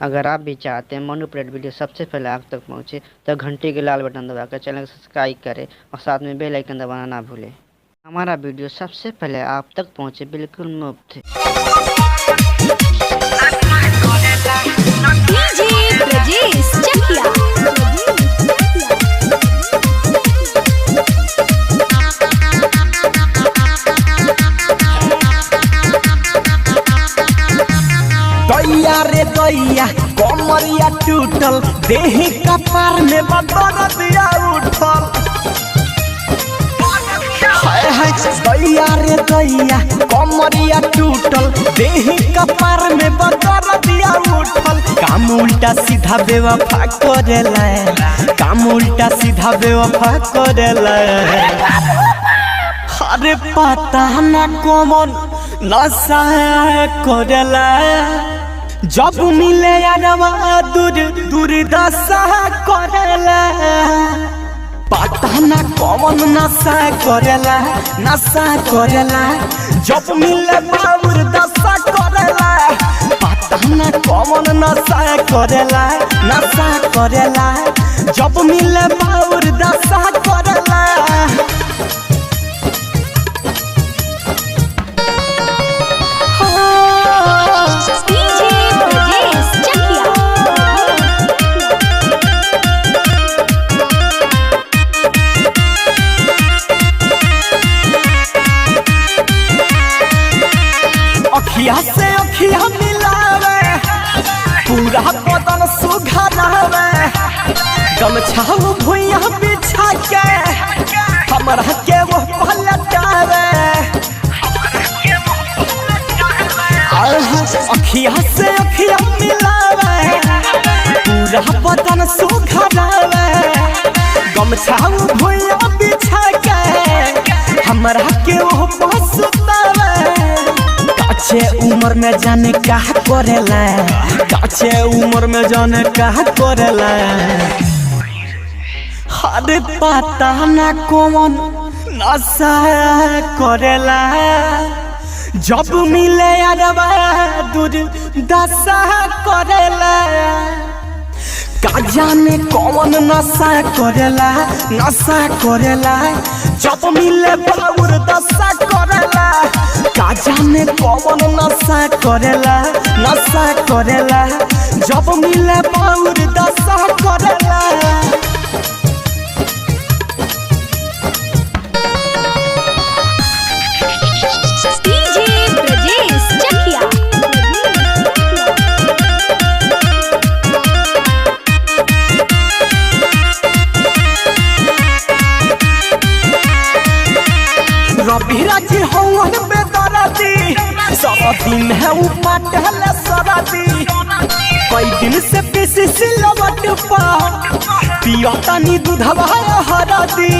अगर आप भी चाहते हैं मनु अपडेट वीडियो सबसे पहले आप तक पहुंचे तो घंटी के लाल बटन दबाकर चैनल को सब्सक्राइब करें और साथ में बेल आइकन दबाना ना भूलें। हमारा वीडियो सबसे पहले आप तक पहुंचे बिल्कुल मुफ्त। डीजे ब्रजेश चकिया। दैया रे दैया कमरिया टूटल देह कपार में बदर दिया उठल। हाय हाय दैया रे दैया कमरिया टूटल देह कपार में बदर दिया उठल। काम उल्टा सीधा बेवफा करेला, काम उल्टा सीधा बेवफा करेला। अरे पता ना कौन नशा करेला, जब मिले यारवा दूर दूर दशा करेला। पता ना कौन नशा करेला, नशा करेला, जब मिले बाबूर दशा करेला। पता ना कौन नशा करेला, नशा करेला, जब मिले बाबूर दशा करेला। डीजे ब्रजेश चकिया। अखिया से अखिया मिलावे, पूरा बदन सुघरावे। गमछा भुइया बिछा के हमरा के वो पलटावे। अखिया से अखिया मिलावे, पूरा बदन सुघरावे। गमछा भुइया बिछा के हमरा के वो पसुतावे। काचे उम्र में जाने का करेला, काचे उम्र में जाने का करेला। अरे पता ना कौन नशा करेला, जब मिले यारवा दूर दशा करेला। का जाने कौन नशा करेला, नशा करेला, जब मिले बाबूर दशा करेला। का जाने कौन नशा करेला, नशा करेला, जब मिले बाबूर दशा करेला। डीजे ब्रजेश चकिया। रवि राजी हवन बेदराती, सब दिन है उपटल सराती। कई दिन से पीसी सिलवट पा पिया तनी दूधवा हरादी।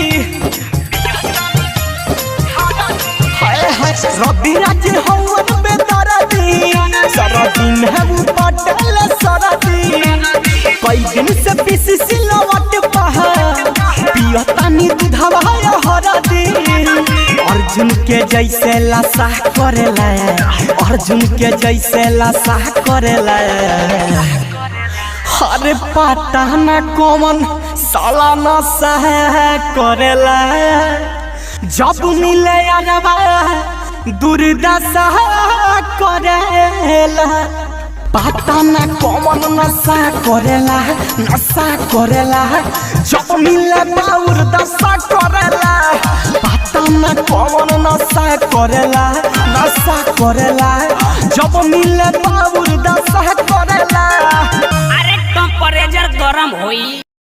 हाय हाय रवि राजी हवन बेदराती, सब दिन है उपटल सराती। कई दिन से पीसी सिलवट पा पिया तनी दूधवा हरादी। अर्जुन के जैसे लाशा करेला, अर्जुन के जैसे लाशा करेला। अरे पता ना कौन साला नशा करेला, जब मिले यारवा दुर्दशा करेला। पता ना कौन नशा करेला, नशा करेला, जब मिले बाबूर दशा करेला। पता ना कौन नशा करेला, नशा करेला, जब मिले बाबूर दशा करेला। अरे टेम्परेचर गरम होई।